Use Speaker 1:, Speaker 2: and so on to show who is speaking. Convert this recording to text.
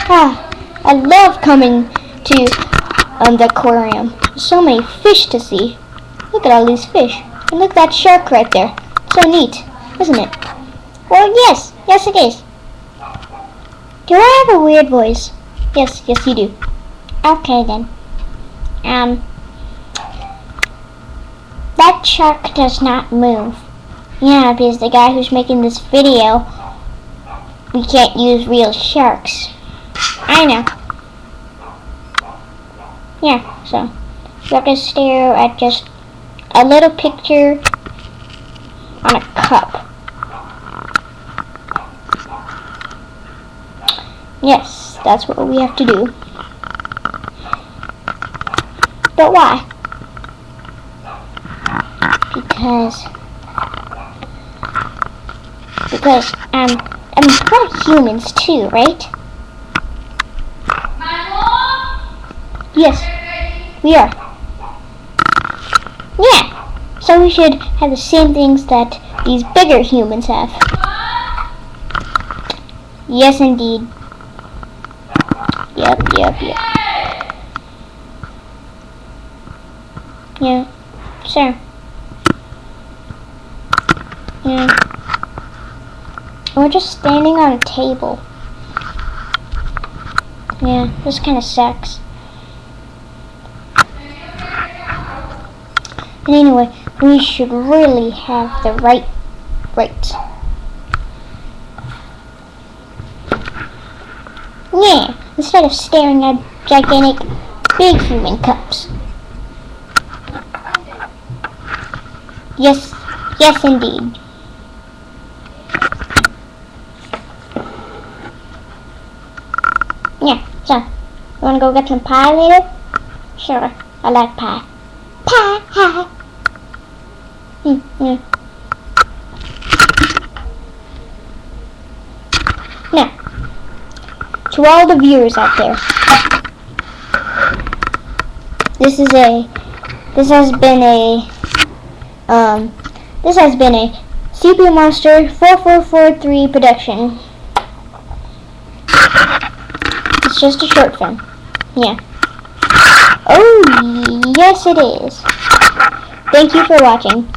Speaker 1: I love coming to the aquarium. So many fish to see. Look at all these fish. And look at that shark right there. So neat, isn't it? Well, yes it is. Do I have a weird voice? Yes you do. Okay then. That shark does not move. Yeah, because the guy who's making this video, we can't use real sharks. I know. Yeah, so you have to stare at just a little picture on a cup. Yes, that's what we have to do. But why? Because we're humans too, right? Yes, we are. Yeah, so we should have the same things that these bigger humans have. Yes, indeed. Yep. Yeah, sure. Yeah. We're just standing on a table. Yeah, this kind of sucks. And anyway, we should really have the right. Yeah, instead of staring at gigantic, big human cups. Yes indeed. Yeah, so, you wanna go get some pie later? Sure, I like pie. Pie! Yeah. Now, to all the viewers out there, this has been a CPU Monster 4443 production. It's just a short film. Yeah. Oh, yes it is. Thank you for watching.